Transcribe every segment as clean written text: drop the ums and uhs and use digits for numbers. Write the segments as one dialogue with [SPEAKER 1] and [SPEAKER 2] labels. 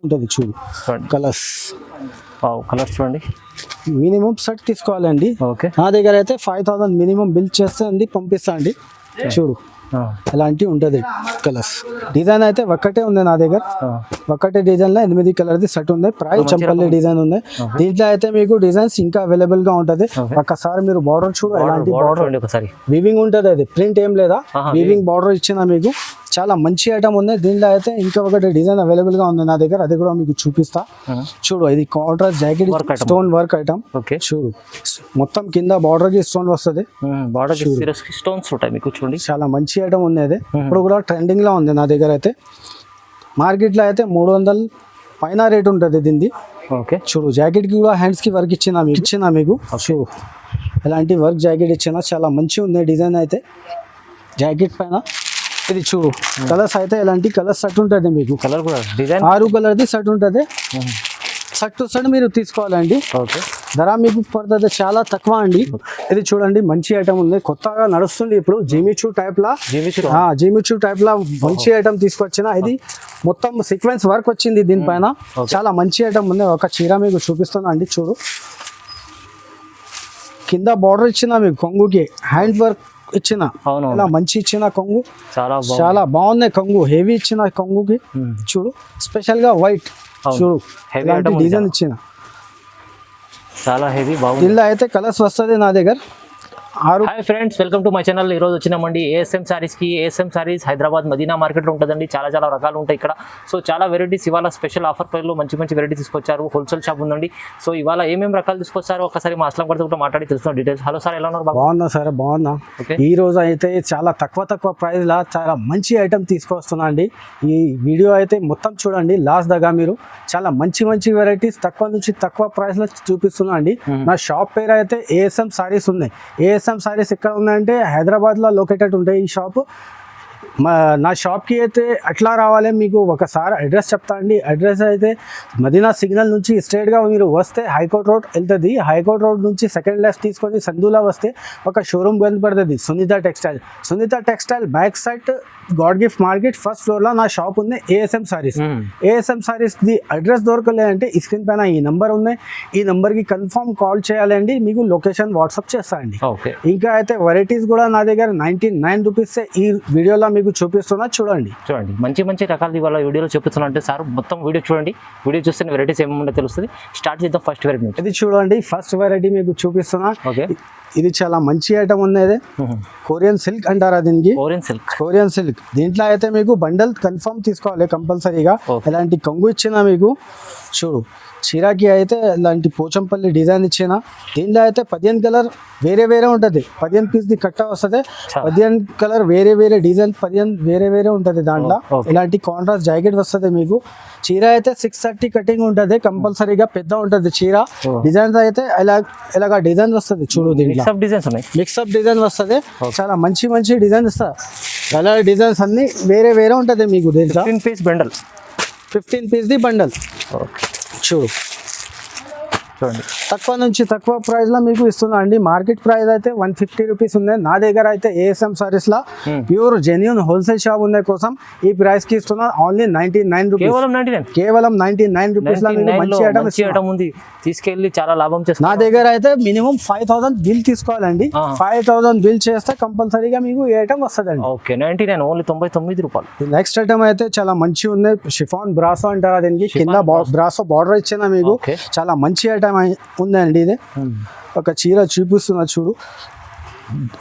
[SPEAKER 1] ఉంటుంది చూడు colours.
[SPEAKER 2] Colours చూడండి.
[SPEAKER 1] మినిమం సెట్ తీసుకోవాలండి.
[SPEAKER 2] ఓకే,
[SPEAKER 1] నా దగ్గర అయితే 5000 మినిమం బిల్ చేస్తే అండి పంపిస్తా అండి. చూడు అలాంటి ఉంటుంది కలర్స్. డిజైన్ అయితే ఒక్కటే ఉంది నా దగ్గర. ఒక్కటే డిజైన్ లో 8 కలర్ది సెట్ ఉంది. ప్రైస్ చంపల్లి డిజైన్ ఉంది. దీంట్లో అయితే మీకు డిజైన్స్ ఇంకా అవైలబుల్ గా ఉంటది. ఒక్కసారి మీరు బార్డర్ చూడు, ఎలాంటి బార్డర్ వీవింగ్ ఉంటది. అది ప్రింట్ ఏం లేదా, వీవింగ్ బార్డర్ ఇచ్చిన మీకు చాలా మంచి ఐటమ్ ఉంది. దీంట్లో అయితే ఇంకా ఒకటి డిజైన్ అవైలబుల్ గా ఉంది నా దగ్గర, అది కూడా మీకు చూపిస్తా. చూడు ఇది contrast jacket stone work item. చూడు మొత్తం కింద బార్డర్ కి స్టోన్ వస్తుంది.
[SPEAKER 2] స్టోన్స్ ఉంటాయి మీకు చూడండి.
[SPEAKER 1] చాలా మంచి ఐటమ్ ఉంది. అది ఇప్పుడు కూడా ట్రెండింగ్ లో ఉంది నా దగ్గర. అయితే మార్కెట్ లో అయితే 300 పైన రేట్ ఉంటుంది దీనిది.
[SPEAKER 2] ఓకే,
[SPEAKER 1] చూడు జాకెట్ కి కూడా హ్యాండ్స్ కి వర్క్ ఇచ్చిన మీకు. చూడు ఎలాంటి వర్క్ జాకెట్ ఇచ్చిన చాలా మంచి ఉంది డిజైన్ అయితే జాకెట్ పైన. ఇది చూడు కలర్స్ అయితే ఎలాంటి కలర్ సెట్ ఉంటుంది మీకు.
[SPEAKER 2] కలర్ కూడా డిజైన్
[SPEAKER 1] 6 కలర్ది సెట్ ఉంటుంది. సెట్ టు సెట్ మీరు తీసుకోవాలండి.
[SPEAKER 2] ఓకే,
[SPEAKER 1] ధర మీకు పడుతుంది చాలా తక్కువ అండి. ఇది చూడండి మంచి ఐటమ్ ఉంది, కొత్తగా నడుస్తుంది ఇప్పుడు. జిమిచూ టైప్ లా మంచి ఐటమ్ తీసుకొచ్చిన. ఇది మొత్తం సీక్వెన్స్ వర్క్ వచ్చింది దీనిపైన. చాలా మంచి ఐటమ్ ఉంది. ఒక చీర మీకు చూపిస్తున్నా అండి. చూడు కింద బార్డర్ ఇచ్చిన మీకు, కొంగుకి హ్యాండ్ వర్క్ ఇచ్చిన, ఇలా మంచి ఇచ్చిన కొంగు. చాలా బాగున్నాయి కొంగు, హెవీ ఇచ్చిన కొంగుకి. చూడు స్పెషల్ గా వైట్. చూడు డిజైన్ ఇచ్చిన
[SPEAKER 2] చాలా హెవీ బాగుంది.
[SPEAKER 1] దీనిలో అయితే కలర్స్ వస్తుంది నా దగ్గర.
[SPEAKER 2] Hi friends, welcome to my channel. ఈరోజు వచ్చినామండి ఏఎస్ఎం సారీస్కి. ఏఎస్ఎం సారీస్ హైదరాబాద్ మదీనా మార్కెట్లో ఉంటుందండి. చాలా రకాలు ఉంటాయి ఇక్కడ. సో చాలా వెరైటీస్ ఇవాళ స్పెషల్ ఆఫర్ ప్రైస్లో మంచి వెరైటీస్ తీసుకొచ్చారు. హోల్సేల్ షాప్ ఉందండి. సో ఇవాళ ఏమేమి రకాలు తీసుకొచ్చారో ఒకసారి మా అస్లం గారితో కూడా మాట్లాడి తెలుస్తున్నాం డీటెయిల్స్. హలో సార్, ఎలా ఉన్నారు?
[SPEAKER 1] బాగున్నా సార్, బాగున్నా. ఈ రోజు అయితే చాలా తక్కువ ప్రైస్ లా చాలా మంచి ఐటమ్ తీసుకొస్తున్నా అండి. ఈ వీడియో అయితే మొత్తం చూడండి లాస్ట్ దాకా. మీరు చాలా మంచి వెరైటీస్ తక్కువ నుంచి తక్కువ ప్రైస్ లో చూపిస్తున్నా అండి. నా షాప్ పేరు అయితే ఏఎస్ఎం సారీస్ ఉన్నాయి. ఏఎస్ఎం సారీస్ ఎక్కడ ఉన్నాయంటే హైదరాబాద్ లో లొకేటెడ్ ఉంటాయి ఈ షాప్. నా షాప్కి అయితే అట్లా రావాలి, మీకు ఒకసారి అడ్రస్ చెప్తా అండి. అడ్రస్ అయితే మదీనా సిగ్నల్ నుంచి స్ట్రైట్గా మీరు వస్తే హైకోర్ట్ రోడ్ వెళ్తుంది. హైకోర్ట్ రోడ్ నుంచి సెకండ్ లెఫ్ట్ తీసుకొని సందులా వస్తే ఒక షోరూమ్ కనపడుతుంది, Sunitha textile back side God gift market first floor లో నా షాప్ ఉంది. ASM sarees. ASM sarees the address దొరకలేదంటే ఈ స్క్రీన్ పైన ఈ నంబర్ ఉన్నాయి. ఈ నంబర్ కి కన్ఫర్మ్ కాల్ చేయాలండి, మీకు లొకేషన్ వాట్సాప్ చేస్తా అండి. ఇంకా అయితే వెరైటీస్ కూడా నా దగ్గర 99 రూపీస్ ఈ వీడియోలో మీకు చూపిస్తున్నా. చూడండి
[SPEAKER 2] మంచి రకాలు ఇవాళ వీడియోలో చూపిస్తున్నా అంటే సార్ మొత్తం వీడియో చూడండి. వీడియో చూస్తే వెరైటీస్ ఏమన్నా తెలుస్తుంది. స్టార్ట్ చేద్దాం ఫస్ట్ వెరైటీ.
[SPEAKER 1] ఇది చూడండి ఫస్ట్ వెరైటీ మీకు చూపిస్తున్నా. ఇది చాలా మంచి ఐటమ్ ఉంది. కొరియన్ సిల్క్ అంటారా దీనికి? Korean silk. దీంట్లో అయితే మీకు బండల్ కన్ఫర్మ్ తీసుకోవాలి కంపల్సరీగా. ఇలాంటి కొంగు ఇచ్చిన మీకు. చూడు చీరాకి అయితే ఇలాంటి పోచంపల్లి డిజైన్ ఇచ్చిన. దీంట్లో అయితే 15 కలర్ వేరే ఉంటుంది. 15 పీస్ది కట్ట వస్తుంది. 15 కలర్ వేరే డిజైన్ 15 వేరే ఉంటుంది. దాంట్లో ఇలాంటి కాంట్రాస్ట్ జాకెట్ వస్తుంది మీకు. చీర అయితే 630 కటింగ్ ఉంటుంది కంపల్సరీగా, పెద్ద ఉంటుంది చీర. డిజైన్స్ అయితే ఇలాగా డిజైన్ వస్తుంది. చూడు దీంట్లో మిక్సప్ డిజైన్ వస్తుంది. చాలా మంచి డిజైన్ ఇస్తారు. కలర్ డిజైన్స్ అన్ని వేరే ఉంటుంది మీకు. దీంట్లో 15 పీస్ది బండల్. చూడు తక్కువ నుంచి తక్కువ ప్రైస్ లో మీకు ఇస్తున్నా అండి. మార్కెట్ ప్రైస్ అయితే 150 రూపీస్ ఉంది. నా దగ్గర అయితే ఏఎస్ఎం సారీస్ లా ప్యూర్ జెన్యూన్ హోల్సేల్ షాప్ ఉండే కోసం ఈ ప్రైస్ కి ఇస్తున్నా. Only 99 rupees. కేవలం 99 రూపీస్ లో మీకు మంచి ఐటమ్ ఉంది.
[SPEAKER 2] తీసుకెళ్లి చాలా లాభం చేస్తారు.
[SPEAKER 1] నా దగ్గర అయితే మినిమం 5000 బిల్ తీసుకోవాలండి. 5000 బిల్ చేస్తే కంపల్సరీగా మీకు ఈ ఐటమ్ వస్తుందండి.
[SPEAKER 2] ఓకే, 99 ఓన్లీ 99 రూపాయలు.
[SPEAKER 1] నెక్స్ట్ ఐటమ్ అయితే చాలా మంచి ఉంది. షిఫాన్ బ్రాసో అంటారా దీనికి? కింద బ్రాసో బార్డర్ ఇచ్చిన మీకు. చాలా మంచి ఐటమ్ ఉందండి. ఇది ఒక చీర చూపిస్తున్నా చూడు.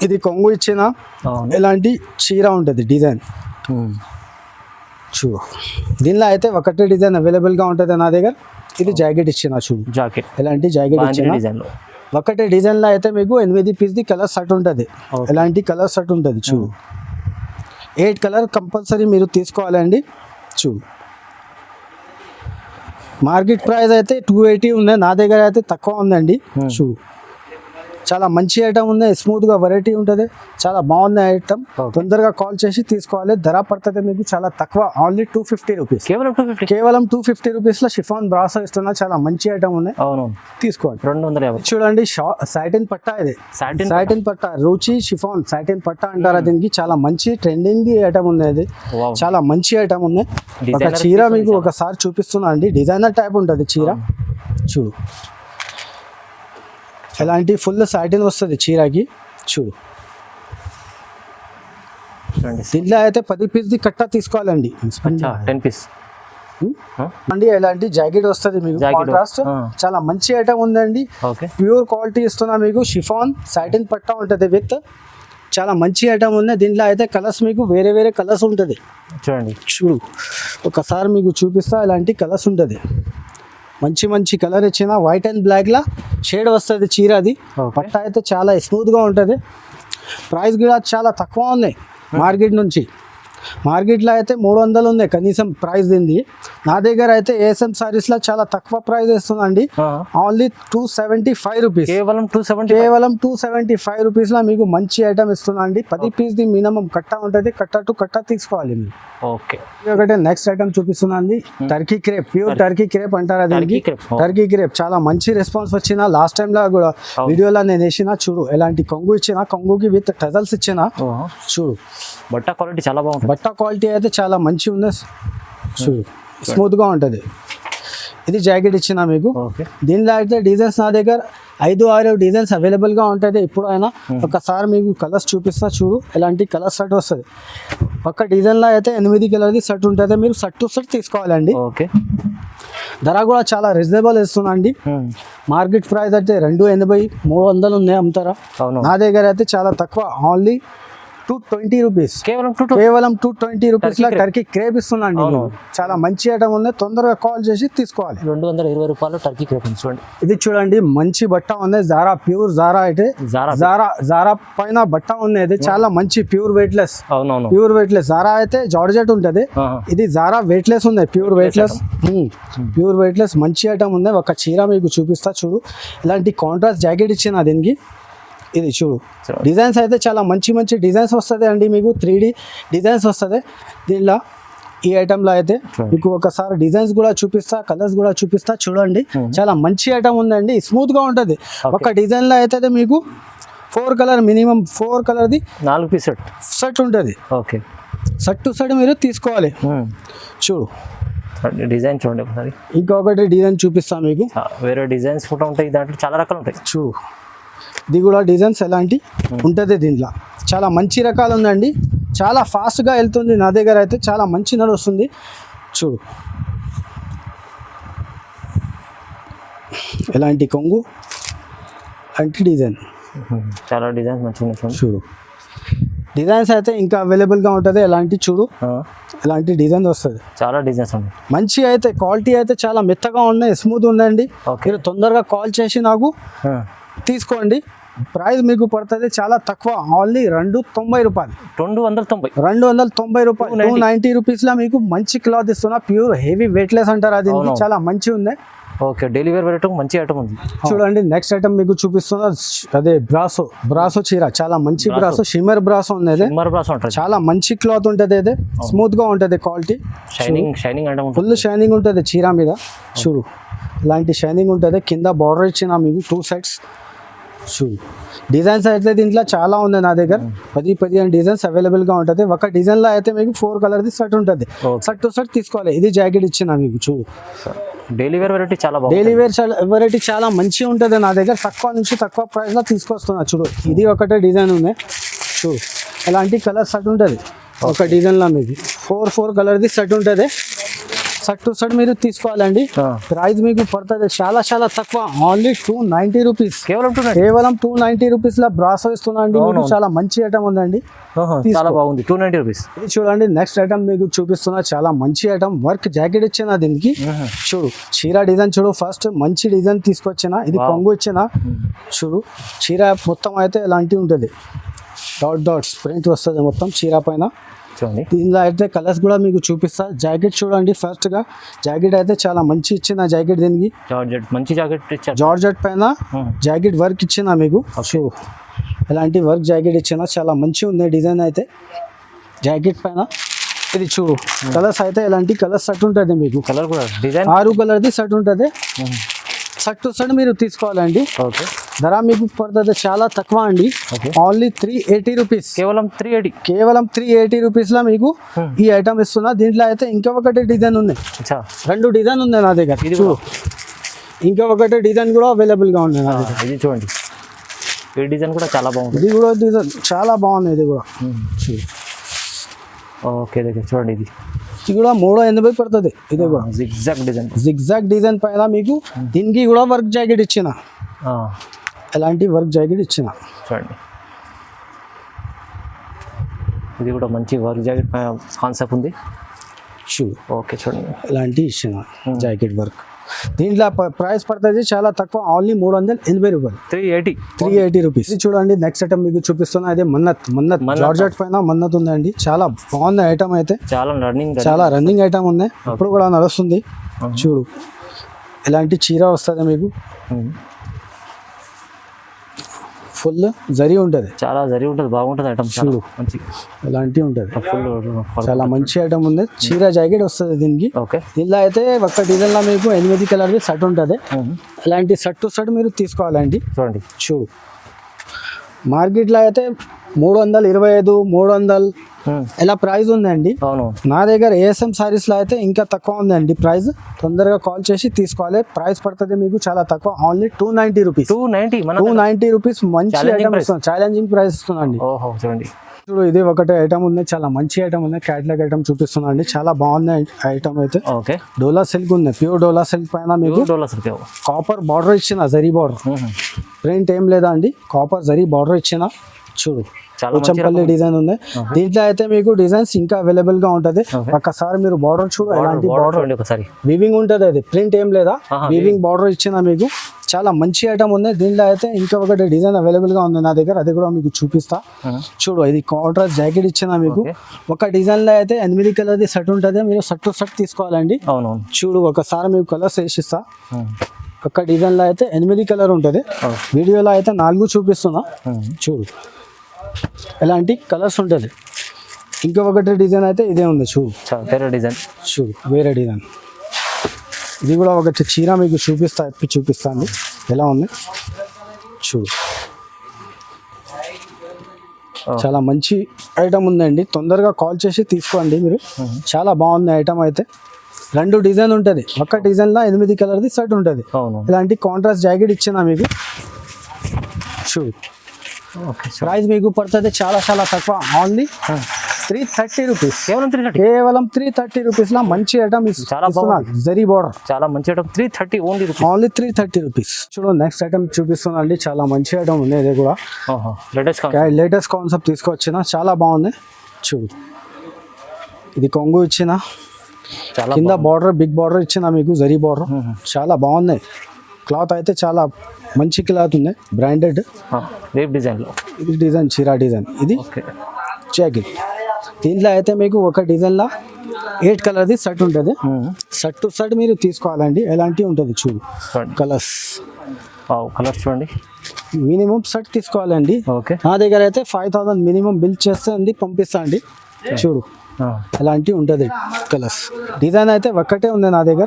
[SPEAKER 1] ఇది కొంగు ఇచ్చిన ఇలాంటి చీర ఉంటుంది డిజైన్. చూడు దీనిలో అయితే ఒకటే డిజైన్ అవైలబుల్ గా ఉంటుంది నా దగ్గర. ఇది జాకెట్ ఇచ్చిన చూడు. ఇలాంటి జాకెట్ ఇచ్చిన ఒకటే డిజైన్ లో అయితే మీకు 8 పీస్ది కలర్ సెట్ ఉంటుంది. ఇలాంటి కలర్ సెట్ ఉంటుంది. చూడు 8 కలర్ కంపల్సరీ మీరు తీసుకోవాలండి. చూడు మార్కెట్ ప్రైస్ అయితే 280 ఉంది. నా దగ్గర అయితే తక్కువ ఉందండి. చూడు చాలా మంచి ఐటమ్ ఉంది, స్మూత్ గా వెరైటీ ఉంటుంది, చాలా బాగుంది ఐటమ్. తొందరగా కాల్ చేసి తీసుకోవాలి. ధర పడుతుంది మీకు చాలా తక్కువ, ఓన్లీ 250 రూపీస్.
[SPEAKER 2] కేవలం 250.
[SPEAKER 1] కేవలం 250 రూపీస్ లో షిఫాన్ బ్రాసో ఇస్తున్నా, చాలా మంచి ఐటమ్ ఉంది,
[SPEAKER 2] అవును
[SPEAKER 1] తీసుకోండి.
[SPEAKER 2] 250.
[SPEAKER 1] చూడండి సాటిన్ పట్టా, ఇది సాటిన్ పట్టా, రుచి షిఫాన్ సాటిన్ పట్టా అంటారా దీనికి. చాలా మంచి ట్రెండింగ్ ఐటమ్ ఉంది, అది చాలా మంచి ఐటమ్ ఉంది. ఒక చీర మీకు ఒకసారి చూపిస్తున్నా అండి, డిజైనర్ టైప్ ఉంటుంది చీర. చూడు ఎలాంటి ఫుల్ సాటిన్ వస్తుంది చీరకి. చూడు దీంట్లో అయితే 10 పీస్ది కట్ట తీసుకోవాలండి,
[SPEAKER 2] 10 పీస్
[SPEAKER 1] అండి. ఎలాంటి జాకెట్ వస్తుంది మీకు, కాంట్రాస్ట్ చాలా మంచి ఐటమ్ ఉందండి. ప్యూర్ క్వాలిటీ ఇస్తున్నా మీకు. షిఫాన్ సాటిన్ పట్టా ఉంటుంది విత్, చాలా మంచి ఐటమ్ ఉంది. దీంట్లో అయితే కలర్స్ మీకు వేరే వేరే కలర్స్ ఉంటుంది.
[SPEAKER 2] చూడండి
[SPEAKER 1] చూడు ఒకసారి మీకు చూపిస్తా, ఇలాంటి కలర్స్ ఉంటుంది. మంచి మంచి కలర్ ఇచ్చిన వైట్ అండ్ బ్లాక్ లా షేడ్ వస్తుంది చీర. అది పట్ట అయితే చాలా స్మూత్ గా ఉంటుంది. ప్రైస్ కూడా చాలా తక్కువ ఉన్నాయి మార్కెట్ నుంచి. మార్కెట్లో అయితే 300 ఉంది కనీసం ప్రైస్ దీన్ని. నా దగ్గర అయితే ఏఎస్ఎం సారీస్ లో చాలా తక్కువ ప్రైస్ ఇస్తుందండి, ఓన్లీ 275 రూపీస్.
[SPEAKER 2] కేవలం
[SPEAKER 1] 275 రూపీస్ లో మీకు మంచి ఐటమ్ ఇస్తుందండి. 10 పీస్ ది మినిమం కట్ట ఉంటుంది, కట్ట టు కట్ట తీసుకోవాలి మీరు.
[SPEAKER 2] ఓకే
[SPEAKER 1] ఒకటే నెక్స్ట్ ఐటమ్ చూపిస్తుందండి, Turkey crepe. Pure Turkey crepe అంటారా దీనికి. టర్కీ క్రేప్ చాలా మంచి రెస్పాన్స్ వచ్చిన. లాస్ట్ టైం లా కూడా వీడియోలో నేను వేసిన. చూడు ఎలాంటి కొంగు ఇచ్చిన, కొంగుకి విత్ టజల్స్ ఇచ్చిన. చూడు
[SPEAKER 2] బట్ట క్వాలిటీ చాలా బాగుంటుంది.
[SPEAKER 1] బట్ట క్వాలిటీ అయితే చాలా మంచి ఉంది. చూడు స్మూత్ గా ఉంటుంది. ఇది జాకెట్ ఇచ్చిన మీకు. దీనిలో అయితే డిజైన్స్ నా దగ్గర 5-6 డిజైన్స్ అవైలబుల్ గా ఉంటుంది. ఇప్పుడు అయినా ఒకసారి మీకు కలర్స్ చూపిస్తా. చూడు ఎలాంటి కలర్ షర్ట్ వస్తుంది. ఒక డిజైన్ లో అయితే 8 కలర్ది షర్ట్ ఉంటుంది. మీరు షర్ట్ టు షర్ట్ తీసుకోవాలండి. ధర కూడా చాలా రీజనబుల్ ఇస్తుందండి. మార్కెట్ ప్రైస్ అయితే 280, 300 ఉన్నాయి అమ్ముతారా. నా దగ్గర అయితే చాలా తక్కువ, ఓన్లీ 220 రూపీస్. కేవలం 220 రూపీస్ లో టర్కీ క్రేప్ ఇస్తుందండి. చాలా మంచి ఐటమ్ ఉంది, తొందరగా కాల్ చేసి తీసుకోవాలి.
[SPEAKER 2] 220 రూపాయలు టర్కీ క్రేప్ చూడండి.
[SPEAKER 1] ఇది చూడండి మంచి బట్ట ఉంది, జారా ప్యూర్ జారా అయితే జారా పైన బట్ట ఉంది. ఇది చాలా మంచి pure weightless. Pure weightless Zara అయితే జార్జెట్ ఉంటది. ఇది జారా వెయిట్లెస్ ఉంది, ప్యూర్ వెయిట్లెస్ మంచి ఐటమ్ ఉంది. ఒక చీర మీకు చూపిస్తా. చూడు ఇలాంటి కాంట్రాస్ట్ జాకెట్ ఇచ్చిన దీనికి. ఇది చూడు డిజైన్స్ అయితే చాలా మంచి మంచి డిజైన్స్ వస్తుంది అండి మీకు. 3D డిజైన్స్ వస్తుంది దీనిలో. ఈ ఐటెంలో అయితే మీకు ఒకసారి డిజైన్స్ కూడా చూపిస్తా, కలర్స్ కూడా చూపిస్తా. చూడండి చాలా మంచి ఐటమ్ ఉందండి, స్మూత్ గా ఉంటుంది. ఒక డిజైన్ లో అయితే మీకు 4 కలర్ మినిమం 4 కలర్ది
[SPEAKER 2] 4 పీస్
[SPEAKER 1] సెట్ ఉంటుంది.
[SPEAKER 2] ఓకే
[SPEAKER 1] సెట్ టు సెట్ మీరు తీసుకోవాలి. చూడు
[SPEAKER 2] డిజైన్ చూడండి ఒకసారి.
[SPEAKER 1] ఇంకొకటి డిజైన్ చూపిస్తాను మీకు.
[SPEAKER 2] వేరే డిజైన్స్ కూడా ఉంటాయి, దాంట్లో చాలా రకాలు ఉంటాయి.
[SPEAKER 1] చూడు ఇది కూడా డిజైన్స్ ఎలాంటి ఉంటుంది దీంట్లో. చాలా మంచి రకాలు ఉందండి, చాలా ఫాస్ట్గా వెళ్తుంది. నా దగ్గర అయితే చాలా మంచి నడుస్తుంది. చూడు ఎలాంటి కొంగు, అలాంటి డిజైన్,
[SPEAKER 2] చాలా డిజైన్స్ మంచిగా.
[SPEAKER 1] చూడు డిజైన్స్ అయితే ఇంకా అవైలబుల్గా ఉంటుంది. ఎలాంటి చూడు ఎలాంటి డిజైన్ వస్తుంది,
[SPEAKER 2] చాలా డిజైన్స్ ఉన్నాయి.
[SPEAKER 1] మంచి అయితే క్వాలిటీ అయితే చాలా మెత్తగా ఉన్నాయి, స్మూత్ ఉందండి. మీరు తొందరగా కాల్ చేసి నాకు తీసుకోండి. ప్రైస్ మీకు పడుతుంది చాలా తక్కువ, ఓన్లీ 290 రూపాయలు. 290 రూపాయలు. 290 రూపీస్ లో మీకు మంచి క్లాత్ ఇస్తున్నా. ప్యూర్ హెవీ వెయిట్లెస్ అంటారు, అది చాలా మంచి ఉంది.
[SPEAKER 2] ఓకే డైలీ వేర్ వెరైటీ మంచి ఐటమ్ ఉంది.
[SPEAKER 1] చూడండి నెక్స్ట్ ఐటమ్ మీకు చూపిస్తున్నా. అదే బ్రాసో చీర, చాలా మంచి బ్రాసో, షిమ్మర్ బ్రాసో ఉంది. చాలా మంచి క్లాత్ ఉంటుంది, అదే స్మూత్ గా ఉంటుంది. క్వాలిటీ
[SPEAKER 2] షైనింగ్
[SPEAKER 1] ఫుల్ షైనింగ్ ఉంటుంది చీర మీద. చూడు ఇలాంటి షైనింగ్ ఉంటుంది. కింద బార్డర్ ఇచ్చిన మీకు 2 సైడ్స్. చూడు డిజైన్స్ అయితే దీంట్లో చాలా ఉంది నా దగ్గర. 10 డిజైన్స్ అవైలబుల్గా ఉంటుంది. ఒక డిజైన్లో అయితే మీకు 4 కలర్ది సెట్ ఉంటుంది. సెట్ టు సెట్ తీసుకోవాలి. ఇది జాకెట్ ఇచ్చిన మీకు. చూడు
[SPEAKER 2] డైలీ వేర్ వెరైటీ చాలా బాగుంది.
[SPEAKER 1] డైలీ వేర్ వెరైటీ చాలా మంచిగా ఉంటుంది నా దగ్గర. తక్కువ నుంచి తక్కువ ప్రైస్లో తీసుకొస్తున్నా. చూడు ఇది ఒకటే డిజైన్ ఉంది. చూడు ఎలాంటి కలర్ సెట్ ఉంటుంది. ఒక డిజైన్లో మీకు 4 కలర్ది సెట్ ఉంటుంది. సెట్ టు సెట్ మీరు తీసుకోవాలండి. ప్రైస్ మీకు పడుతుంది చాలా చాలా తక్కువ, ఓన్లీ 290 రూపీస్. కేవలం 290 రూపీస్ లో బ్రాసో ఇస్తున్నా అండి. చాలా మంచి ఐటమ్ ఉందండి,
[SPEAKER 2] చాలా బాగుంది. 290 రూపీస్.
[SPEAKER 1] ఇది చూడండి నెక్స్ట్ ఐటమ్ మీకు చూపిస్తున్నా. చాలా మంచి ఐటమ్, వర్క్ జాకెట్ ఇచ్చిన దీనికి. చూడు చీర డిజైన్ చూడు. ఫస్ట్ మంచి డిజైన్ తీసుకొచ్చిన. ఇది కొంగు ఇచ్చిన. చూడు చీర మొత్తం అయితే ఇలాంటివి ఉంటుంది. డాట్స్ ప్రింట్ వస్తుంది మొత్తం చీర పైన.
[SPEAKER 2] చూడండి
[SPEAKER 1] దీనిలో అయితే కలర్స్ కూడా మీకు చూపిస్తా. జాకెట్ చూడండి ఫస్ట్ గా. జాకెట్ అయితే చాలా మంచి ఇచ్చిన జాకెట్. దీనికి
[SPEAKER 2] జార్జెట్ మంచి జాకెట్ ఇచ్చారు.
[SPEAKER 1] జార్జెట్ పైన జాకెట్ వర్క్ ఇచ్చిన మీకు. సో ఇలాంటి వర్క్ జాకెట్ ఇచ్చిన చాలా మంచి ఉంది డిజైన్ అయితే జాకెట్ పైన. ఇది చూడు కలర్స్ అయితే ఇలాంటి కలర్స్ సెట్ ఉంటుంది మీకు.
[SPEAKER 2] కలర్ కూడా డిజైన్
[SPEAKER 1] 6 కలర్ది సెట్ ఉంటుంది. సెట్ టు సెట్ మీరు తీసుకోవాలండి.
[SPEAKER 2] ఓకే.
[SPEAKER 1] ధర మీకు పడుతుంది చాలా తక్కువ అండి. Only 380 rupees.
[SPEAKER 2] కేవలం 380.
[SPEAKER 1] కేవలం 380 రూపీస్లో మీకు ఈ ఐటమ్ ఇస్తున్నా. దీంట్లో అయితే ఇంకా ఒకటి డిజైన్ ఉన్నాయి. 2 డిజైన్ ఉన్నాయి నా దగ్గర. ఇది చూడు ఇంకా ఒకటి డిజైన్ కూడా అవైలబుల్గా ఉన్నాయి నా దగ్గర.
[SPEAKER 2] ఇది చూడండి ఈ డిజైన్ కూడా చాలా బాగుంది.
[SPEAKER 1] ఇది కూడా డిజైన్ చాలా బాగుంది. ఇది కూడా చూడు.
[SPEAKER 2] ఓకే దగ్గర చూడండి ఇది
[SPEAKER 1] కూడా 380 పడుతుంది. ఇది కూడా
[SPEAKER 2] జిగ్జాగ్
[SPEAKER 1] డిజైన్ పైన మీకు దీనికి కూడా వర్క్ జాకెట్ ఇచ్చిన. ఎలాంటి వర్క్ జాకెట్ ఇచ్చిన
[SPEAKER 2] చూడండి. ఇది కూడా మంచి వర్క్ జాకెట్ కాన్సెప్ట్ ఉంది. ఓకే చూడండి ఎలాంటి
[SPEAKER 1] ఇచ్చిన జాకెట్ వర్క్. దీంట్లో ప్రైస్ పడుతుంది చాలా తక్కువ. ఓన్లీ 380 రూపాయలు. 380 రూపీస్. చూడండి నెక్స్ట్ ఐటమ్ మీకు చూపిస్తున్నా. అదే మన్నత్ జార్జెట్ పైన మన్నత్ ఉందండి. చాలా బాగుంది ఐటమ్ అయితే. చాలా రన్నింగ్ ఐటమ్ ఉంది. ఇప్పుడు కూడా నడుస్తుంది. చూడు ఇలాంటి చీర వస్తుంది మీకు. ఫుల్ జరీ ఉంటుంది.
[SPEAKER 2] చాలా జరీ ఉంటుంది. బాగుంటుంది ఐటమ్.
[SPEAKER 1] చూడు ఇలాంటి ఉంటుంది. చాలా మంచి ఐటమ్ ఉంది. చీర జాకెట్ వస్తుంది దీనికి. దీనిలో అయితే ఒక్క డిజైన్ లో మీకు 8 కలర్ది సెట్ ఉంటుంది. ఇలాంటి సెట్ టు సెట్ మీరు తీసుకోవాలండి.
[SPEAKER 2] చూడండి
[SPEAKER 1] చూడు మార్కెట్లో అయితే 325 300 ఇలా ప్రైస్ ఉందండి. నా దగ్గర ఏఎస్ఎం సారీస్ లో అయితే ఇంకా తక్కువ ఉందండి ప్రైస్. తొందరగా కాల్ చేసి తీసుకోవాలి. ప్రైస్ పడుతుంది మీకు చాలా తక్కువ. Only 290 rupees. 290 రూపీస్. మంచి ఐటమ్ ఇస్తున్నాను. ఛాలెంజింగ్ ప్రైస్ ఇస్తున్నాండి. చూడు ఇది ఒకటి ఐటమ్ ఉంది. చాలా మంచి ఐటమ్ ఉంది. క్యాట్లాగ్ ఐటమ్ చూపిస్తున్నాండి. చాలా బాగుంది ఐటమ్ అయితే. డోలా సిల్క్ ఉంది. ప్యూర్ డోలా సిల్క్ పైన మీకు కాపర్ బార్డర్ ఇచ్చిన. జరీ బార్డర్ ప్రింట్ ఏం లేదా అండి. కాపర్ జరీ బార్డర్ ఇచ్చిన. చూడు పోచంపల్లి డిజైన్ ఉంది. దీంట్లో అయితే మీకు డిజైన్స్ ఇంకా అవైలబుల్ గా ఉంటది. ఒక్కసారి మీరు బార్డర్ చూడు. ఎలాంటి బార్డర్ వీవింగ్ ఉంటది. అది ప్రింట్ ఏం లేదా. వీవింగ్ బార్డర్ ఇచ్చిన మీకు. చాలా మంచి ఐటమ్ ఉంది. దీంట్లో అయితే ఇంకా ఒకటి డిజైన్ అవైలబుల్ గా ఉంది నా దగ్గర. అది కూడా మీకు చూపిస్తా. చూడు ఇది కాంట్రాస్ట్ జాకెట్ ఇచ్చిన మీకు. ఒక డిజైన్ లో అయితే 8 కలర్ది సెట్ ఉంటది. మీరు సెట్ టు సెట్ తీసుకోవాలండి. చూడు ఒకసారి మీకు కలర్స్ వేసిస్తా. ఒక డిజైన్ లో అయితే 8 కలర్ ఉంటది. వీడియోలో అయితే 4 చూపిస్తున్నా. చూడు ఎలాంటి కలర్స్ ఉంటుంది. ఇంకా ఒకటి డిజైన్ అయితే ఇదే ఉంది. చూడు
[SPEAKER 2] వేరే డిజైన్.
[SPEAKER 1] చూడు వేరే డిజైన్. ఇది కూడా ఒకటి చీర మీకు చూపిస్తాను ఎలా ఉంది. చూడు చాలా మంచి ఐటమ్ ఉందండి. తొందరగా కాల్ చేసి తీసుకోండి మీరు. చాలా బాగుంది ఐటమ్ అయితే. 2 డిజైన్ ఉంటుంది. ఒక డిజైన్లో 8 కలర్ది సెట్ ఉంటుంది. ఇలాంటి కాంట్రాస్ట్ జాకెట్ ఇచ్చిన మీకు. చూడు ప్రైస్ మీకు పడుతుంది చాలా చాలా తక్కువ. Only 330 rupees. కేవలం 330 రూపీస్ లో మంచి ఐటమ్ ఇస్తున్నా. జరీ బార్డర్ చాలా మంచి ఐటమ్. 330 only 330 rupees. చూడు నెక్స్ట్ ఐటమ్ చూపిస్తున్నా అండి. చాలా మంచి ఐటమ్ ఉంది. ఇది కూడా లేటెస్ట్ కాన్సెప్ట్ తీసుకొచ్చిన. చాలా బాగుంది. చూడు ఇది కొంగు ఇచ్చిన. కింద బార్డర్ బిగ్ బార్డర్ ఇచ్చిన మీకు. జరీ బార్డర్ చాలా బాగుంది. క్లాత్ అయితే చాలా మంచి క్లాత్ ఉంది. బ్రాండెడ్ ఇది డిజైన్ చీరా డిజైన్. ఇది జాకెట్. దీంట్లో అయితే మీకు ఒక డిజైన్లో 8 కలర్ది సెట్ ఉంటుంది. సెట్ టు సెట్ మీరు తీసుకోవాలండి. ఎలాంటి ఉంటుంది చూడు కలర్స్
[SPEAKER 2] చూడండి.
[SPEAKER 1] మినిమం సెట్ తీసుకోవాలండి. నా దగ్గర అయితే 5000 మినిమం బిల్ చేస్తే పంపిస్తా అండి. చూడు ఎలాంటి ఉంటుంది కలర్స్. డిజైన్ అయితే ఒక్కటే ఉంది నా దగ్గర.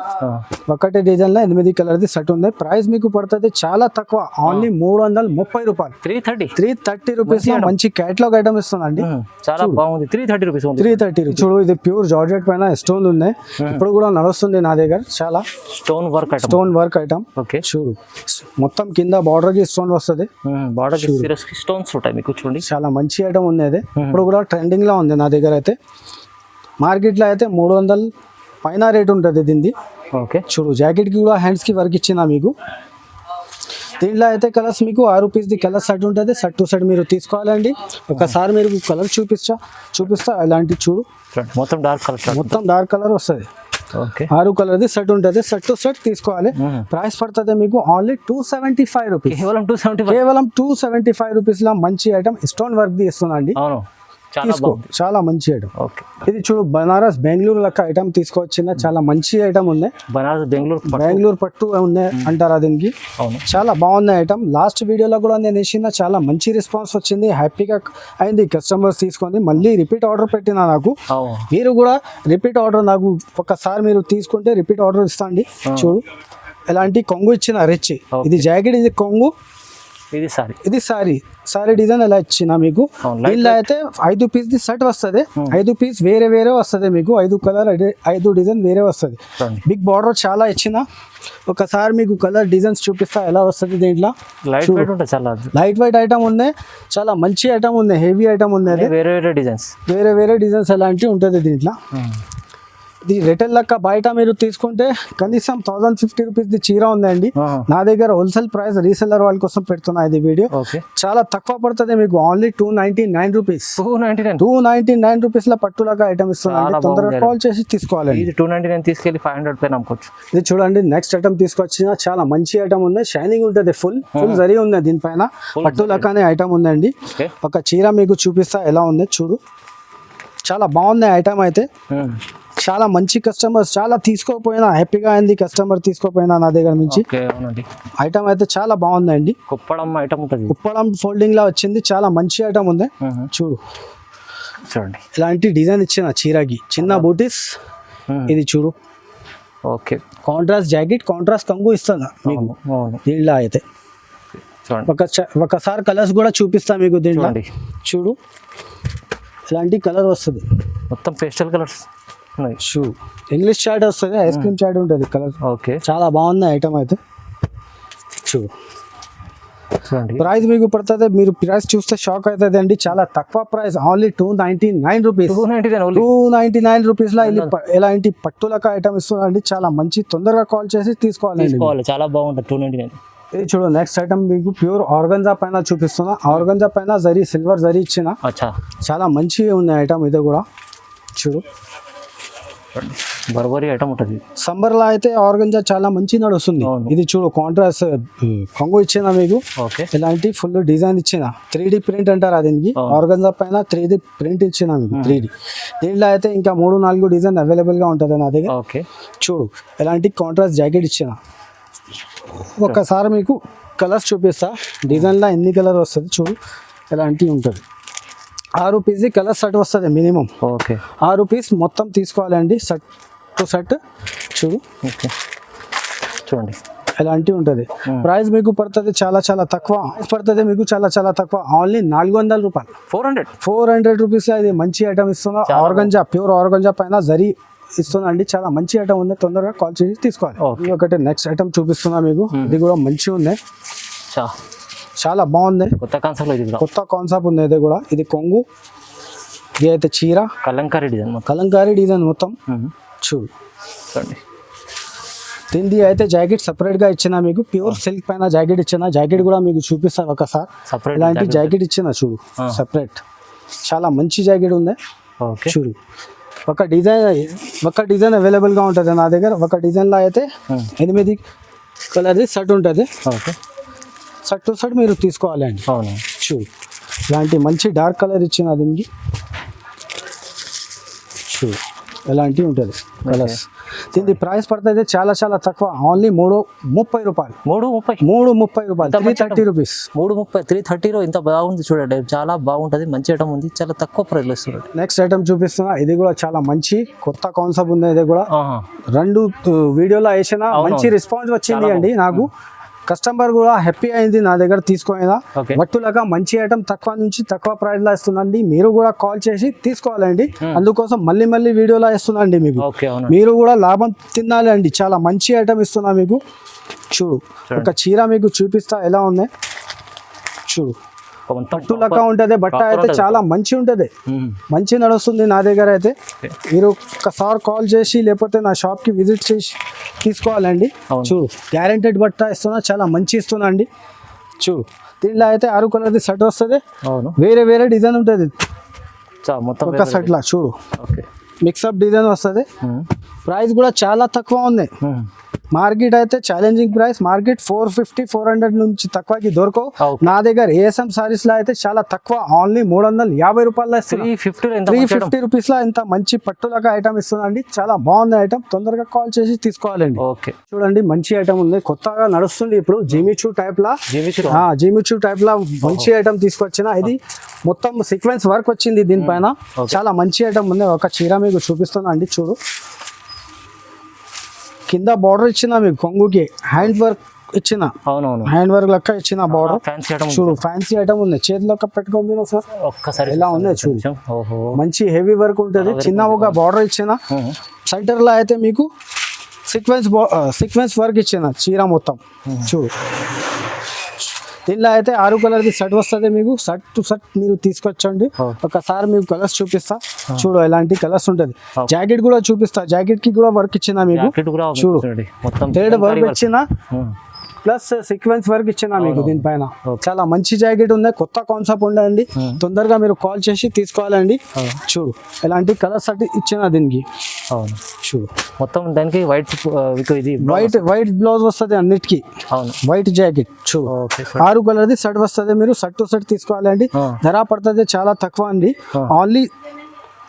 [SPEAKER 1] ఒక్కటే డిజైన్ లో 8 కలర్ది సెట్ ఉంది. ప్రైస్ మీకు పడుతుంది చాలా తక్కువ. ఓన్లీ 330 రూపాయలు. 330 రూపీస్ లో మంచి క్యాటలాగ్ ఐటమ్ ఇస్తుందండి.
[SPEAKER 2] చాలా బాగుంది. 330 రూపీస్.
[SPEAKER 1] 330. చూడు ఇది ప్యూర్ జార్జెట్ పైన స్టోన్ ఉంది. ఇప్పుడు కూడా నడుస్తుంది నా దగ్గర. చాలా స్టోన్ వర్క్ ఐటమ్. చూడు మొత్తం కింద బార్డర్ కి స్టోన్ వస్తుంది.
[SPEAKER 2] స్టోన్స్ ఉంటాయి మీకు. చూడండి
[SPEAKER 1] చాలా మంచి ఐటమ్ ఉంది. అది ఇప్పుడు కూడా ట్రెండింగ్ లో ఉంది నా దగ్గర అయితే. మార్కెట్లో అయితే 300 పైన రేట్ ఉంటుంది దీనిది. చూడు జాకెట్కి కూడా హ్యాండ్స్కి వర్క్ ఇచ్చిన మీకు. దీంట్లో అయితే కలర్స్ మీకు 6 రూపీస్ది కలర్ సెట్ ఉంటుంది. సెట్ టు సెట్ మీరు తీసుకోవాలండి. ఒకసారి మీరు కలర్ చూపిస్తా. ఇలాంటి చూడు మొత్తం డార్క్ కలర్ వస్తుంది. 6 కలర్ది సెట్ ఉంటుంది. సెట్ టు సెట్ తీసుకోవాలి. ప్రైస్ పడుతుంది మీకు ఓన్లీ 275 రూపీస్. కేవలం 275 రూపీస్ లో మంచి ఐటమ్ స్టోన్ వర్క్ ది ఇస్తున్నా అండి.
[SPEAKER 2] చాలా
[SPEAKER 1] తీసుకో,
[SPEAKER 2] బాగుంది.
[SPEAKER 1] చాలా మంచి ఐటమ్.
[SPEAKER 2] ఓకే,
[SPEAKER 1] ఇది చూడు బనారస్ బెంగళూరు లెక్క ఐటమ్ తీసుకొచ్చింది, చాలా మంచి ఐటమ్ ఉంది.
[SPEAKER 2] బనారస్
[SPEAKER 1] బెంగళూరు పట్టు ఉంది అంటారా దీనికి.
[SPEAKER 2] అవును,
[SPEAKER 1] చాలా బాగుంది ఐటమ్. లాస్ట్ వీడియోలో కూడా నేను వేసిన చాలా మంచి రెస్పాన్స్ వచ్చింది, హ్యాపీగా అయింది. కస్టమర్స్ తీసుకొని మళ్ళీ రిపీట్ ఆర్డర్ పెట్టిన నాకు.
[SPEAKER 2] అవును.
[SPEAKER 1] మీరు కూడా రిపీట్ ఆర్డర్ నాకు ఒకసారి మీరు తీసుకుంటే రిపీట్ ఆర్డర్ ఇస్తాండి. చూడు ఎలాంటి కొంగు ఇచ్చిన రిచ్. ఇది జాకెట్, ఇది కొంగు,
[SPEAKER 2] ఇది సారీ.
[SPEAKER 1] ఇది సారీ డిజైన్ ఎలా ఇచ్చిన మీకు. దీనిలో అయితే 5 పీస్ ది సెట్ వస్తుంది, 5 పీస్ వేరే వేరే వస్తుంది మీకు. 5 కలర్ 5 డిజైన్ వేరే వస్తుంది. బిగ్ బార్డర్ చాలా ఇచ్చిన. ఒకసారి మీకు కలర్ డిజైన్స్ చూపిస్తా ఎలా వస్తుంది. దీంట్లో
[SPEAKER 2] లైట్ వెయిట్ ఉంటుంది, చాలా
[SPEAKER 1] లైట్ వెయిట్ ఐటమ్ ఉంది, చాలా మంచి ఐటమ్ ఉంది, హెవీ ఐటమ్ ఉంది. అది
[SPEAKER 2] వేరే వేరే డిజైన్స్,
[SPEAKER 1] వేరే వేరే డిజైన్స్ ఎలాంటివి ఉంటుంది దీంట్లో. ఇది రిటైల్ లెక్క బయట మీరు తీసుకుంటే కనీసం 1050 రూపీస్ ది చీర ఉందండి. నా దగ్గర హోల్సేల్ ప్రైస్ రీసెల్లర్ వాళ్ళ కోసం పెడుతున్నా ఇది వీడియో. చాలా తక్కువ పడుతుంది మీకు, ఓన్లీ 299 రూపీస్. 299 రూపీస్ లో పట్టులాగా ఐటమ్ ఇస్తున్నాను. తొందరగా కాల్ చేసి తీసుకోవాలి.
[SPEAKER 2] ఇది 299 తీసుకెళ్ళి 500 పైన అమ్ముకోవచ్చు.
[SPEAKER 1] ఇది చూడండి నెక్స్ట్ ఐటమ్ తీసుకొచ్చిన చాలా మంచి ఐటమ్ ఉంది, షైనింగ్ ఉంటుంది, ఫుల్ జరీ ఉంది దీనిపైన. పట్టులాగానే ఐటమ్ ఉందండి. ఒక చీర మీకు చూపిస్తా ఎలా ఉంది చూడు. చాలా బాగుంది ఐటమ్ అయితే. చాలా మంచి కస్టమర్స్, చాలా తీసుకోపోయినా హ్యాపీగా అయింది కస్టమర్ తీసుకోపోయినా నా దగ్గర నుంచి. ఐటమ్ అయితే చాలా బాగుందండి.
[SPEAKER 2] కుప్పడం ఐటమ్ ఉంటుంది,
[SPEAKER 1] కుప్పడం ఫోల్డింగ్ లా వచ్చింది, చాలా మంచి ఐటమ్ ఉంది. చూడు
[SPEAKER 2] చూడండి
[SPEAKER 1] ఇలాంటి డిజైన్ ఇచ్చిన చీరకి, చిన్న బూటీస్. ఇది చూడు,
[SPEAKER 2] ఓకే,
[SPEAKER 1] కాంట్రాస్ట్ జాకెట్, కాంట్రాస్ట్ కంగు ఇస్తాను మీకు దీంట్లో అయితే. ఒకసారి కలర్స్ కూడా చూపిస్తా మీకు దీంట్లో. చూడు ఇలాంటి కలర్ వస్తుంది,
[SPEAKER 2] మొత్తం పేస్టల్ కలర్స్.
[SPEAKER 1] షూ ఇంగ్లీష్ చాట్ వస్తుంది, ఐస్ క్రీమ్ చాట్ ఉంటుంది కలర్.
[SPEAKER 2] ఓకే,
[SPEAKER 1] చాలా బాగుంది ఐటమ్ అయితే. చూడు ప్రైస్ మీకు పడుతుంది, మీరు ప్రైస్ చూస్తే షాక్ అవుతుంది అండి. చాలా తక్కువ ప్రైస్, ఓన్లీ 299 రూపీస్. 299 రూపీస్ లో ఇలాంటి పట్టులక ఐటమ్ ఇస్తుందండి. చాలా మంచి, తొందరగా కాల్ చేసి తీసుకోవాలి.
[SPEAKER 2] చాలా బాగుంటుంది 299.
[SPEAKER 1] ఇది చూడు నెక్స్ట్ ఐటమ్ మీకు ప్యూర్ ఆర్గంజా పైన చూపిస్తున్నా. ఆర్గంజా పైన జరీ, సిల్వర్ జరీ ఇచ్చిన, చాలా మంచి ఉంది ఐటమ్. ఇది కూడా చూడు
[SPEAKER 2] బర్బరీ ఐటమ్ ఉంటుంది.
[SPEAKER 1] సమ్మర్ లో అయితే ఆర్గంజా చాలా మంచి నడుస్తుంది. ఇది చూడు కాంట్రాస్ట్ కొంగు ఇచ్చిన మీకు, ఇలాంటి ఫుల్ డిజైన్ ఇచ్చిన. 3D ప్రింట్ అంటారు దీనికి. ఆర్గంజా పైన 3D ప్రింట్ ఇచ్చిన మీకు, 3D. దీంట్లో అయితే ఇంకా 3-4 డిజైన్ అవైలబుల్ గా ఉంటుంది నా దగ్గర. చూడు ఇలాంటి కాంట్రాస్ట్ జాకెట్ ఇచ్చిన. ఒక్కసారి మీకు కలర్స్ చూపిస్తా. డిజైన్ లో ఎన్ని కలర్ వస్తుంది చూడు, ఎలాంటి ఉంటుంది. 6 పీస్ కలర్ సెట్ వస్తుంది మినిమం.
[SPEAKER 2] ఓకే,
[SPEAKER 1] 6 పీస్ మొత్తం తీసుకోవాలండి, సెట్ టు సెట్. చూడు
[SPEAKER 2] చూడండి
[SPEAKER 1] ఎలాంటివి ఉంటుంది. ప్రైస్ మీకు పడుతుంది చాలా చాలా తక్కువ పడుతుంది మీకు, చాలా తక్కువ, ఓన్లీ 400 రూపాయలు. 400 రూపీస్ ఇది మంచి ఐటమ్ ఇస్తున్నా. ఆర్గంజా, ప్యూర్ ఆర్గంజా పైన జరీ ఇస్తుందండి. చాలా మంచి ఐటమ్ ఉంది, తొందరగా కాల్ చేసి తీసుకోవాలి. ఒకటి నెక్స్ట్ ఐటమ్ చూపిస్తున్నా మీకు. ఇది కూడా మంచిగా ఉంది, చాలా బాగుంది.
[SPEAKER 2] కొత్త
[SPEAKER 1] కాన్సెప్ట్ ఉంది ఇది కూడా. ఇది కొంగు, ఇది అయితే చీర,
[SPEAKER 2] కలంకారీ
[SPEAKER 1] డిజైన్ మొత్తం. చూడు దీనిది అయితే జాకెట్ సపరేట్ గా ఇచ్చిన మీకు, ప్యూర్ సిల్క్ పైన జాకెట్ ఇచ్చిన. జాకెట్ కూడా మీకు చూపిస్తాను ఒకసారి. ఇలాంటి జాకెట్ ఇచ్చిన చూడు సపరేట్, చాలా మంచి జాకెట్ ఉంది. చూడు ఒక డిజైన్ అవైలబుల్ గా ఉంటుంది నా దగ్గర. ఒక డిజైన్ లో అయితే 8 కలర్ సెట్ ఉంటుంది. సెట్ టు సెట్ మీరు తీసుకోవాలండి. చూడు ఇలాంటి మంచి డార్క్ కలర్ ఇచ్చిన దీనికి. చూడు ఎలాంటివి ఉంటుంది కలర్స్. దీని ప్రైస్ పడుతుంది చాలా తక్కువ, ఓన్లీ 330 రూపాయలు. 330 రూపాయలు, 330 రూపీస్.
[SPEAKER 2] 330లో ఇంత బాగుంది చూడండి, చాలా బాగుంటుంది, మంచి ఐటమ్ ఉంది, చాలా తక్కువ ప్రైస్ లో ఇస్తుంది.
[SPEAKER 1] నెక్స్ట్ ఐటమ్ చూపిస్తున్నా. ఇది కూడా చాలా మంచి కొత్త కాన్సెప్ట్ ఉంది. ఇది కూడా 2 వీడియోలో వేసిన, మంచి రెస్పాన్స్ వచ్చింది అండి నాకు. కస్టమర్ కూడా హ్యాపీ అయింది నా దగ్గర తీసుకోయినా. వట్టులాగా మంచి ఐటమ్ తక్కువ ప్రైస్ లో ఇస్తుందండి. మీరు కూడా కాల్ చేసి తీసుకోవాలండి. అందుకోసం మళ్ళీ వీడియోలో ఇస్తుందండి మీకు. మీరు కూడా లాభం తినాలి అండి. చాలా మంచి ఐటమ్ ఇస్తున్నా మీకు. చూడు ఒక చీర మీకు చూపిస్తా ఎలా ఉంది. చూడు పట్టులాగా ఉంటది, బట్ట అయితే చాలా మంచి ఉంటది, మంచి నడుస్తుంది నా దగ్గర అయితే. మీరు ఒకసారి కాల్ చేసి లేకపోతే నా షాప్ కి విజిట్ చేసి తీసుకోవాలండి. చూడు గ్యారెంటెడ్ బట్ట ఇస్తున్నా, చాలా మంచి ఇస్తున్నా అండి. చూడు దీనిలో అయితే 6 కలర్ది సెట్ వస్తుంది, వేరే డిజైన్ ఉంటుంది ఒక సెట్ లా. చూడు మిక్సప్ డిజైన్ వస్తుంది. ప్రైస్ కూడా చాలా తక్కువ ఉంది, మార్కెట్ అయితే ఛాలెంజింగ్ ప్రైస్, మార్కెట్ 450-400 నుంచి తక్కువకి దొరకవు.
[SPEAKER 2] Okay.
[SPEAKER 1] నా దగ్గర ఏఎస్ఎం సారీస్ లో అయితే చాలా తక్కువ, ఓన్లీ 350 రూపాయలు 350 రూపీస్ లో ఇంత మంచి పట్టులక ఐటమ్ ఇస్తుందండి. చాలా బాగుంది ఐటమ్, తొందరగా కాల్ చేసి తీసుకోవాలండి.
[SPEAKER 2] ఓకే,
[SPEAKER 1] చూడండి మంచి ఐటమ్ ఉంది, కొత్తగా నడుస్తుంది ఇప్పుడు జిమిచూ టైప్ లా. జిమిచూ టైప్ లా మంచి ఐటమ్ తీసుకొచ్చిన. ఇది మొత్తం సీక్వెన్స్ వర్క్ వచ్చింది దీనిపైన. చాలా మంచి ఐటమ్ ఉంది. ఒక చీర మీకు చూపిస్తున్నా అండి, చూడు. కింద బార్డర్ ఇచ్చిన మీకు కొంగుకి, హ్యాండ్ వర్క్ ఇచ్చిన,
[SPEAKER 2] అవునవును
[SPEAKER 1] హ్యాండ్ వర్క్ లెక్క ఇచ్చిన బార్డర్.
[SPEAKER 2] ఫ్యాన్సీ ఐటమ్
[SPEAKER 1] చూడు ఫ్యాన్సీ ఐటమ్ ఉంది, చేతిలో పెట్టుకోండి సార్.
[SPEAKER 2] ఒక్కసారి
[SPEAKER 1] ఎలా ఉంది చూడు,
[SPEAKER 2] ఓహో
[SPEAKER 1] మంచి హెవీ వర్క్ ఉంటుంది. చిన్న ఒక బార్డర్ ఇచ్చిన, సెంటర్ లో అయితే మీకు సీక్వెన్స్ వర్క్ ఇచ్చిన చీర మొత్తం. చూడు దీనిలో అయితే 6 కలర్ది సెట్ వస్తుంది మీకు. సెట్ టు సెట్ మీరు తీసుకొచ్చండి. ఒకసారి మీకు కలర్స్ చూపిస్తా, చూడు ఎలాంటి కలర్స్ ఉంటుంది. జాకెట్ కూడా చూపిస్తా, జాకెట్ కి కూడా వర్క్ ఇచ్చిన మీకు. చూడు థ్రెడ్ వర్క్ ఇచ్చిన ప్లస్ సీక్వెన్స్ వర్క్ ఇచ్చిన మీకు దీనిపైన. చాలా మంచి జాకెట్ ఉంది, కొత్త కాన్సెప్ట్ ఉండండి. తొందరగా మీరు కాల్ చేసి తీసుకోవాలండి. చూడు ఎలాంటి కలర్స్ అటు ఇచ్చిన దీనికి.
[SPEAKER 2] అవును
[SPEAKER 1] చూడు
[SPEAKER 2] మొత్తం దానికి వైట్ ఇది
[SPEAKER 1] వైట్ బ్లౌజ్ వస్తుంది అన్నిటికీ.
[SPEAKER 2] అవును
[SPEAKER 1] వైట్ జాకెట్. చూడు 6 కలర్ది సెట్ వస్తుంది, మీరు సెట్ టు సెట్ తీసుకోవాలండి. ధర పడుతుంది చాలా తక్కువ అండి, ఓన్లీ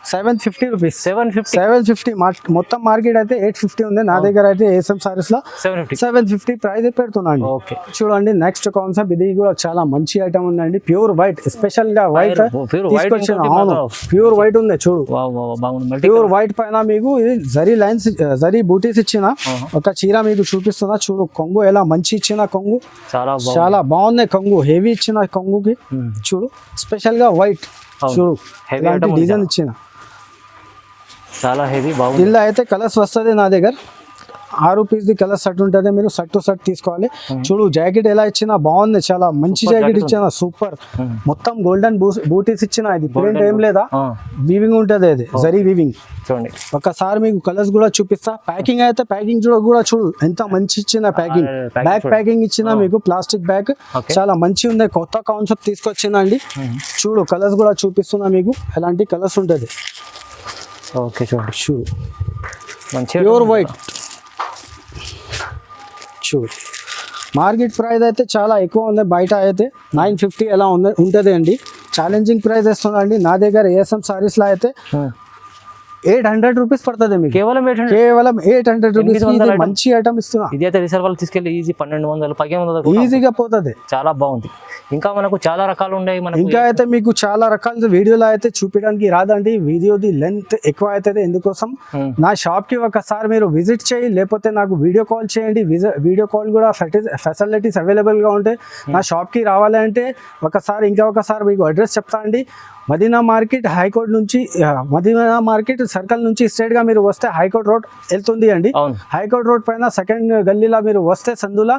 [SPEAKER 1] 750 రూపీస్. 750 మొత్తం మార్కెట్ అయితే 850 ఉంది. నా దగ్గర అయితే ఏఎస్ఎం సారీస్ లో 750 ప్రైస్ పెడుతున్నాండి.
[SPEAKER 2] ఓకే
[SPEAKER 1] చూడండి నెక్స్ట్ కాన్సెప్ట్, ఇది కూడా చాలా మంచి ఐటమ్ ఉందండి. ప్యూర్ వైట్, స్పెషల్ గా వైట్ తీసుకొచ్చిన. అవును ప్యూర్ వైట్ ఉంది. చూడు ప్యూర్ వైట్ పైన మీకు ఇది జరీ లైన్స్, జరీ బూటీస్ ఇచ్చిన ఒక చీర మీకు చూపిస్తున్నా. చూడు కొంగు ఎలా మంచి ఇచ్చిన కొంగు, చాలా బాగుంది కొంగు, హెవీ ఇచ్చిన కొంగుకి. చూడు స్పెషల్ గా వైట్, చూడు ఇలాంటి డిజైన్ ఇచ్చిన,
[SPEAKER 2] చాలా హెవీ బాగుంది.
[SPEAKER 1] దీనిలో అయితే కలర్స్ వస్తుంది నా దగ్గర. 6 పీస్ది కలర్ సెట్ ఉంటుంది, మీరు సెట్ టు సెట్ తీసుకోవాలి. చూడు జాకెట్ ఎలా ఇచ్చినా బాగుంది, చాలా మంచి జాకెట్ ఇచ్చిన, సూపర్. మొత్తం గోల్డెన్ బూటీస్ ఇచ్చిన, ఇది ప్రింట్ ఏం లేదా, వీవింగ్ ఉంటుంది, అది జరీ వీవింగ్.
[SPEAKER 2] చూడండి
[SPEAKER 1] ఒకసారి మీకు కలర్స్ కూడా చూపిస్తా. ప్యాకింగ్ అయితే ప్యాకింగ్ కూడా చూడు ఎంత మంచి ఇచ్చిన ప్యాకింగ్. బ్యాగ్ ప్యాకింగ్ ఇచ్చిన మీకు, ప్లాస్టిక్ బ్యాగ్ చాలా మంచి ఉంది, కొత్త కాన్సెప్ట్ తీసుకొచ్చిందండి. చూడు కలర్స్ కూడా చూపిస్తున్నా మీకు, ఎలాంటి కలర్స్ ఉంటుంది.
[SPEAKER 2] ఓకే చూడండి,
[SPEAKER 1] చూడు
[SPEAKER 2] మంచి
[SPEAKER 1] ప్యూర్ వైట్. చూడు మార్కెట్ ప్రైస్ అయితే చాలా ఎక్కువ ఉంది, బయట అయితే 950 ఎలా ఉంటుంది అండి. ఛాలెంజింగ్ ప్రైస్ ఇస్తుందండి. నా దగ్గర ఏఎస్ఎం సారీస్ లో అయితే 800 రూపీస్ పడుతుంది మీకు, కేవలం 800 రూపీస్. మంచి ఐటమ్ ఇస్తున్నా.
[SPEAKER 2] ఇది అయితే రిసర్వ్ వాళ్ళు తీసుకెళ్ళి ఈజీ 1200-1500
[SPEAKER 1] ఈజీగా పోతుంది.
[SPEAKER 2] చాలా బాగుంది. ఇంకా మనకు చాలా రకాలు ఉన్నాయి.
[SPEAKER 1] ఇంకా అయితే మీకు చాలా రకాల వీడియోలో అయితే చూపించడానికి రాదండి, వీడియోది లెంత్ ఎక్కువ అవుతుంది. ఎందుకోసం నా షాప్ కి ఒకసారి మీరు విజిట్ చేయి, లేకపోతే నాకు వీడియో కాల్ చేయండి. వీడియో కాల్ కూడా ఫెసిలిటీస్ అవైలబుల్ గా ఉంటాయి. నా షాప్ కి రావాలంటే ఒకసారి మీకు అడ్రస్ చెప్తా అండి. మదీనా మార్కెట్ హైకోర్ట్ నుంచి, మదీనా మార్కెట్ సర్కిల్ నుంచి స్ట్రైట్ గా మీరు వస్తే హైకోర్ట్ రోడ్ వెళ్తుంది అండి. హైకోర్ట్ రోడ్ పైన సెకండ్ గల్లీలో మీరు వస్తే సందులా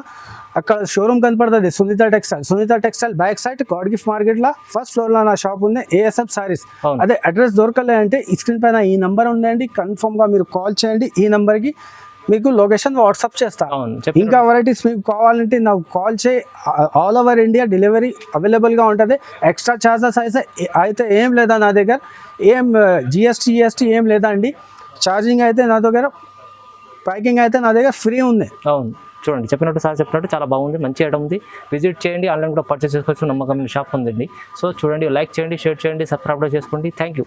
[SPEAKER 1] అక్కడ షోరూమ్ కనపడుతుంది, Sunitha textile back side God gift market లా ఫస్ట్ ఫ్లోర్ లో నా షాప్ ఉంది, ఏఎస్ఎం సారీస్. అదే అడ్రస్ దొరకలే అంటే ఈ స్క్రీన్ పైన ఈ నంబర్ ఉందండి, కన్ఫర్మ్ గా మీరు కాల్ చేయండి. ఈ నంబర్ కి మీకు లొకేషన్ వాట్సాప్ చేస్తా. ఇంకా వెరైటీస్ మీకు కావాలంటే నాకు కాల్ చేయి. ఆల్ ఓవర్ ఇండియా డెలివరీ అవైలబుల్గా ఉంటుంది. ఎక్స్ట్రా ఛార్జెస్ అయితే ఏం లేదా నా దగ్గర, ఏం జిఎస్టీ ఏం లేదా అండి. ఛార్జింగ్ అయితే నా దగ్గర, ప్యాకింగ్ అయితే నా దగ్గర ఫ్రీ ఉంది.
[SPEAKER 2] అవును చూడండి, చెప్పినట్టు చాలా బాగుంది, మంచి ఐటమ్ ఉంది. విజిట్ చేయండి, ఆన్లైన్ కూడా పర్చేస్ చేసుకోవచ్చు, నమ్మకమైన షాప్ ఉందండి. సో చూడండి, లైక్ చేయండి, షేర్ చేయండి, సబ్స్క్రైబ్ చేసుకోండి. Thank you.